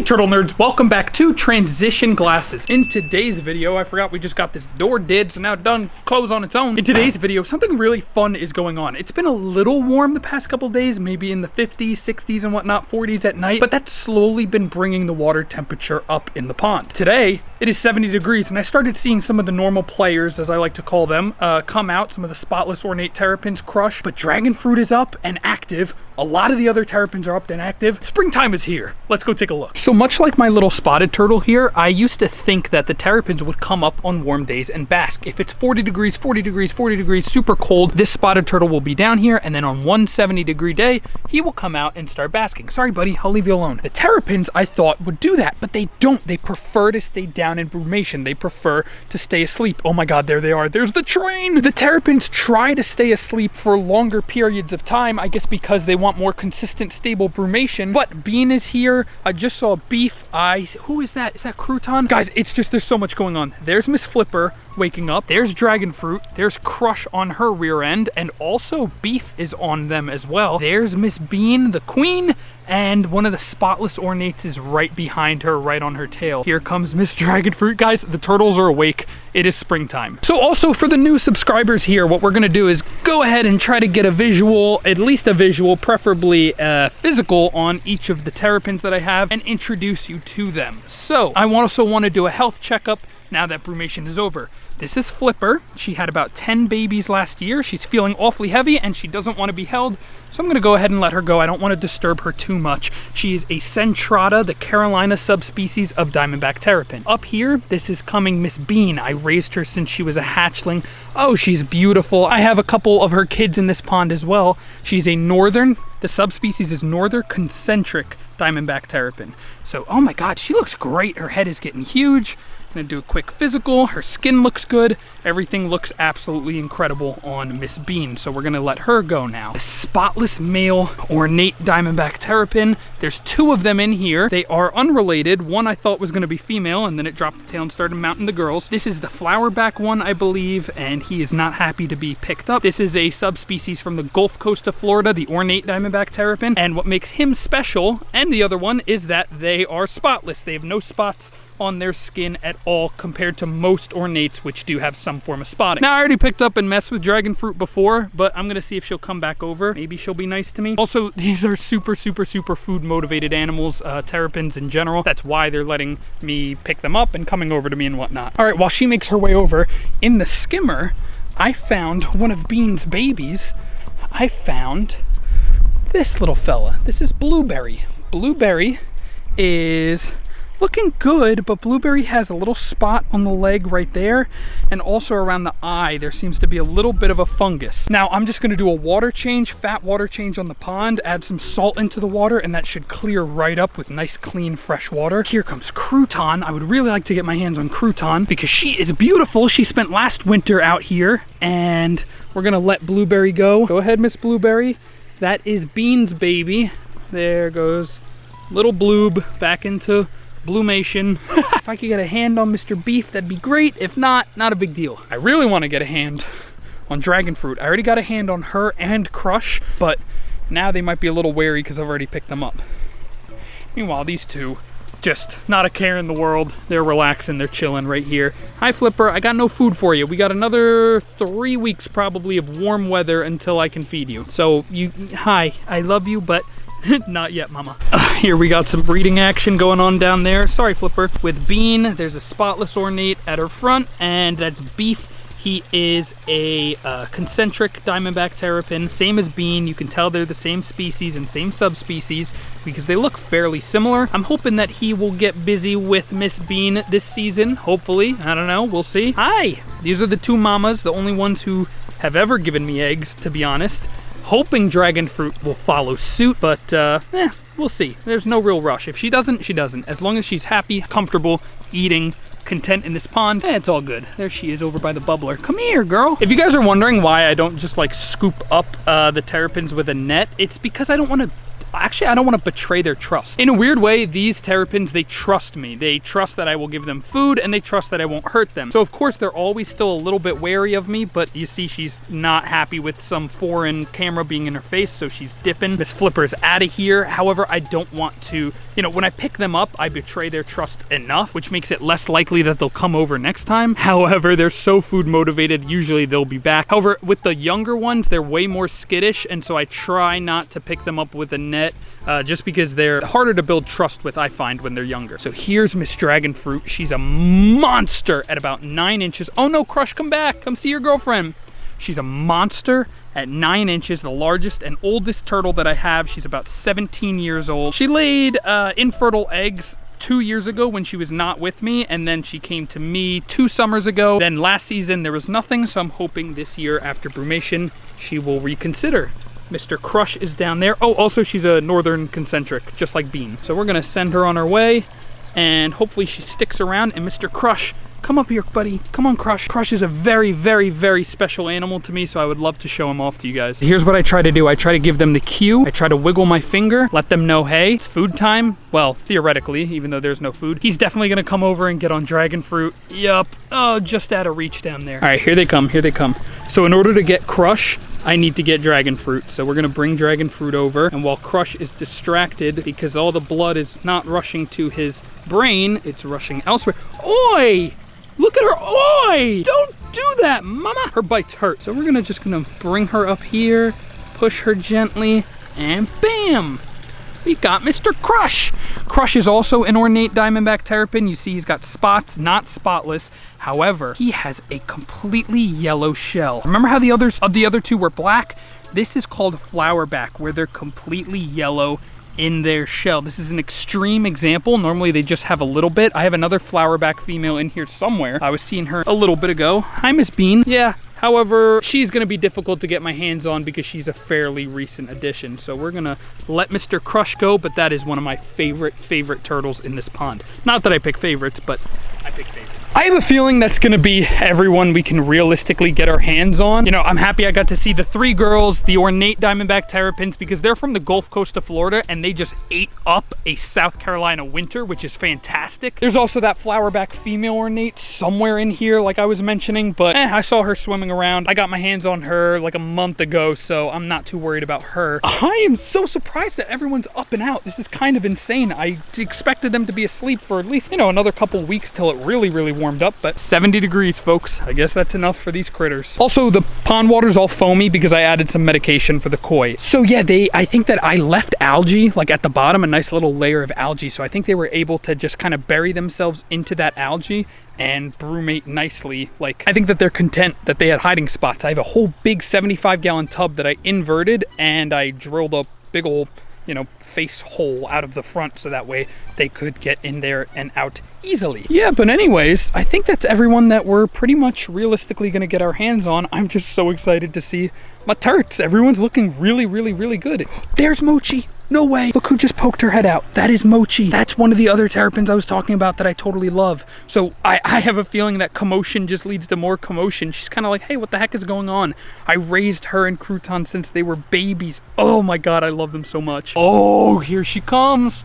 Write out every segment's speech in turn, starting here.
Hey turtle nerds, welcome back to Transition Glasses. In today's video, I forgot we just got this door did, so now done, close on its own. In today's video, something really fun is going on. It's been a little warm the past couple days, maybe in the 50s, 60s and whatnot, 40s at night, but that's slowly been bringing the water temperature up in the pond. Today, it is 70 degrees, and I started seeing some of the normal players, as I like to call them, come out. Some of the spotless ornate terrapins crush, but dragon fruit is up and active. A lot of the other terrapins are up and active. Springtime is here. Let's go take a look. So much like my little spotted turtle here, I used to think that the terrapins would come up on warm days and bask. If it's 40 degrees, 40 degrees, 40 degrees, super cold, this spotted turtle will be down here, and then on one 70-degree day, he will come out and start basking. Sorry, buddy, I'll leave you alone. The terrapins, I thought, would do that, but they don't. They prefer to stay down in brumation. They prefer to stay asleep. Oh my God, there they are. There's the train! The terrapins try to stay asleep for longer periods of time, I guess because they want more consistent, stable brumation. But Bean is here. I just saw Beef. Who is that? Is that Crouton? Guys, it's just, there's so much going on. There's Miss Flipper waking up. There's Dragon Fruit. There's Crush on her rear end. And also Beef is on them as well. There's Miss Bean, the queen. And one of the spotless ornates is right behind her, right on her tail. Here comes Miss Dragon Fruit. Guys, the turtles are awake. It is springtime. So also for the new subscribers here, what we're gonna do is go ahead and try to get a visual, at least a visual, preferably physical, on each of the terrapins that I have and introduce you to them. So I also want to do a health checkup now that brumation is over. This is Flipper. She had about 10 babies last year. She's feeling awfully heavy and she doesn't want to be held. So I'm going to go ahead and let her go. I don't want to disturb her too much. She is a Centrata, the Carolina subspecies of Diamondback Terrapin. Up here, this is coming Miss Bean. I raised her since she was a hatchling. Oh, she's beautiful. I have a couple of her kids in this pond as well. She's a northern, the subspecies is northern concentric Diamondback Terrapin. So, oh my God, she looks great. Her head is getting huge. I'm gonna do a quick physical. Her skin looks good. Everything looks absolutely incredible on Miss Bean. So we're gonna let her go now. The spotless male ornate Diamondback Terrapin. There's two of them in here. They are unrelated. One I thought was gonna be female, and then it dropped the tail and started mounting the girls. This is the flowerback one, I believe, and he is not happy to be picked up. This is a subspecies from the Gulf Coast of Florida, the ornate Diamondback Terrapin. And what makes him special, and the other one, is that they are spotless. They have no spots on their skin at all compared to most ornates, which do have some form of spotting. Now, I already picked up and messed with Dragon Fruit before, but I'm gonna see if she'll come back over. Maybe she'll be nice to me. Also, these are super food motivated animals, terrapins in general. That's why they're letting me pick them up and coming over to me and whatnot. All right, while she makes her way over, in the skimmer, I found one of Bean's babies. I found this little fella. This is Blueberry. Blueberry is looking good, but Blueberry has a little spot on the leg right there, and also around the eye there seems to be a little bit of a fungus. Now I'm just going to do a water change, fat water change on the pond, add some salt into the water, and that should clear right up with nice clean fresh water. Here comes Crouton. I would really like to get my hands on Crouton because she is beautiful. She spent last winter out here, and we're going to let Blueberry go. Go ahead, Miss Blueberry. That is Bean's baby. There goes little Bloob back into Blumation. If I could get a hand on Mr. Beef, that'd be great. If not, not a big deal. I really want to get a hand on Dragon Fruit. I already got a hand on her and Crush, but now they might be a little wary because I've already picked them up. Meanwhile, these two, just not a care in the world. They're relaxing, they're chilling right here. Hi, Flipper, I got no food for you. We got another 3 weeks probably of warm weather until I can feed you. So, hi, I love you, but not yet, mama. Here we got some breeding action going on down there. Sorry, Flipper. With Bean, there's a spotless ornate at her front, and that's Beef. He is a concentric Diamondback Terrapin, same as Bean. You can tell they're the same species and same subspecies because they look fairly similar. I'm hoping that he will get busy with Miss Bean this season, hopefully. I don't know, we'll see. Hi! These are the two mamas, the only ones who have ever given me eggs, to be honest. Hoping Dragon Fruit will follow suit, but we'll see. There's no real rush. If she doesn't, she doesn't. As long as she's happy, comfortable, eating, content in this pond, it's all good. There she is over by the bubbler. Come here, girl. If you guys are wondering why I don't just like scoop up the terrapins with a net, it's because I don't want to Actually, I don't want to betray their trust. In a weird way, these terrapins, they trust me. They trust that I will give them food, and they trust that I won't hurt them. So of course, they're always still a little bit wary of me, but you see she's not happy with some foreign camera being in her face, so she's dipping. Miss Flipper's out of here. However, I don't want to, when I pick them up, I betray their trust enough, which makes it less likely that they'll come over next time. However, they're so food motivated, usually they'll be back. However, with the younger ones, they're way more skittish, and so I try not to pick them up with a net, just because they're harder to build trust with, I find, when they're younger. So here's Miss Dragonfruit. She's a monster at about 9 inches. Oh no, Crush, come back. Come see your girlfriend. She's a monster at 9 inches, the largest and oldest turtle that I have. She's about 17 years old. She laid infertile eggs 2 years ago when she was not with me, and then she came to me 2 summers ago. Then last season there was nothing, so I'm hoping this year after brumation she will reconsider. Mr. Crush is down there. Oh, also she's a northern concentric, just like Bean. So we're gonna send her on her way, and hopefully she sticks around. And Mr. Crush, come up here, buddy. Come on, Crush. Crush is a very, very, very special animal to me, so I would love to show him off to you guys. Here's what I try to do. I try to give them the cue. I try to wiggle my finger, let them know, hey, it's food time. Well, theoretically, even though there's no food. He's definitely gonna come over and get on dragon fruit. Yup. Oh, just out of reach down there. All right, here they come, here they come. So in order to get Crush, I need to get dragon fruit. So we're gonna bring dragon fruit over, and while Crush is distracted because all the blood is not rushing to his brain, it's rushing elsewhere. Oi! Look at her, oi! Don't do that, mama! Her bites hurt. So we're just gonna bring her up here, push her gently, and bam! We got Mr. Crush. Crush is also an ornate diamondback terrapin. You see he's got spots, not spotless. However, he has a completely yellow shell. Remember how the other two were black? This is called flowerback, where they're completely yellow in their shell. This is an extreme example. Normally they just have a little bit. I have another flowerback female in here somewhere. I was seeing her a little bit ago. Hi, Miss Bean. Yeah. However, she's gonna be difficult to get my hands on because she's a fairly recent addition. So we're gonna let Mr. Crush go, but that is one of my favorite turtles in this pond. Not that I pick favorites, but I pick favorites. I have a feeling that's gonna be everyone we can realistically get our hands on. I'm happy I got to see the 3 girls, the ornate diamondback terrapins, because they're from the Gulf Coast of Florida and they just ate up a South Carolina winter, which is fantastic. There's also that flowerback female ornate somewhere in here, like I was mentioning, but I saw her swimming around. I got my hands on her like a month ago, so I'm not too worried about her. I am so surprised that everyone's up and out. This is kind of insane. I expected them to be asleep for at least, another couple weeks till it really warmed up, but 70 degrees, folks. I guess that's enough for these critters. Also, the pond water's all foamy because I added some medication for the koi. So yeah, I think that I left algae, like at the bottom, a nice little layer of algae, so I think they were able to just kind of bury themselves into that algae and brumate nicely. Like, I think that they're content that they had hiding spots. I have a whole big 75-gallon tub that I inverted, and I drilled a big old, face hole out of the front so that way they could get in there and out easily. Yeah, but anyways, I think that's everyone that we're pretty much realistically gonna get our hands on. I'm just so excited to see my turts. Everyone's looking really good. There's Mochi. No way. Look who just poked her head out. That is Mochi. That's one of the other terrapins I was talking about that I totally love. So I have a feeling that commotion just leads to more commotion. She's kind of like, hey, what the heck is going on? I raised her and Crouton since they were babies. Oh my God, I love them so much. Oh, here she comes.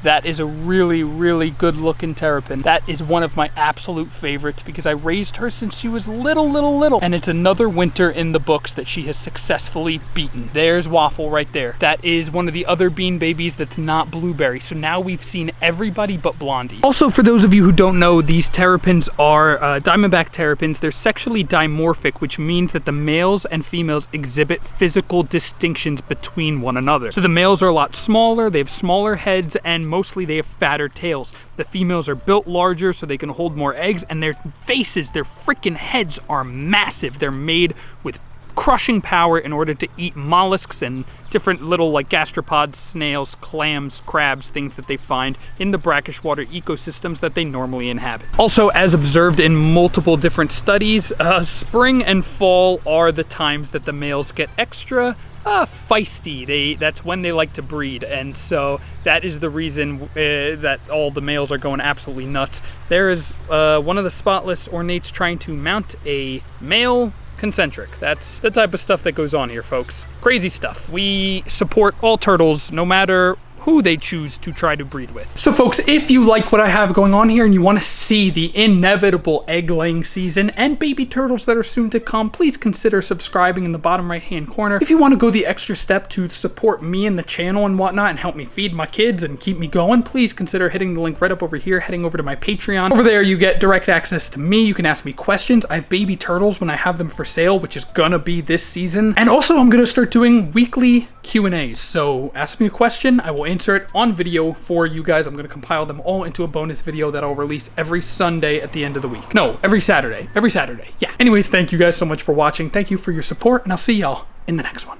That is a really good looking terrapin. That is one of my absolute favorites because I raised her since she was little. And it's another winter in the books that she has successfully beaten. There's Waffle right there. That is one of the other bean babies that's not Blueberry. So now we've seen everybody but Blondie. Also, for those of you who don't know, these terrapins are diamondback terrapins. They're sexually dimorphic, which means that the males and females exhibit physical distinctions between one another. So the males are a lot smaller, they have smaller heads, and mostly they have fatter tails. The females are built larger so they can hold more eggs, and their faces, their freaking heads are massive. They're made with crushing power in order to eat mollusks and different little like gastropods, snails, clams, crabs, things that they find in the brackish water ecosystems that they normally inhabit. Also, as observed in multiple different studies, spring and fall are the times that the males get extra feisty. That's when they like to breed, and so that is the reason that all the males are going absolutely nuts. There is one of the spotless ornates trying to mount a male concentric. That's the type of stuff that goes on here, folks. Crazy stuff. We support all turtles, no matter who they choose to try to breed with. So folks, if you like what I have going on here and you want to see the inevitable egg laying season and baby turtles that are soon to come, please consider subscribing in the bottom right hand corner. If you want to go the extra step to support me and the channel and whatnot and help me feed my kids and keep me going, please consider hitting the link right up over here, heading over to my Patreon. Over there you get direct access to me. You can ask me questions. I have baby turtles when I have them for sale, which is gonna be this season. And also I'm gonna start doing weekly Q&As. So ask me a question, I will answer it on video for you guys. I'm going to compile them all into a bonus video that I'll release every Sunday at the end of the week. No, every Saturday. Yeah. Anyways, thank you guys so much for watching. Thank you for your support, and I'll see y'all in the next one.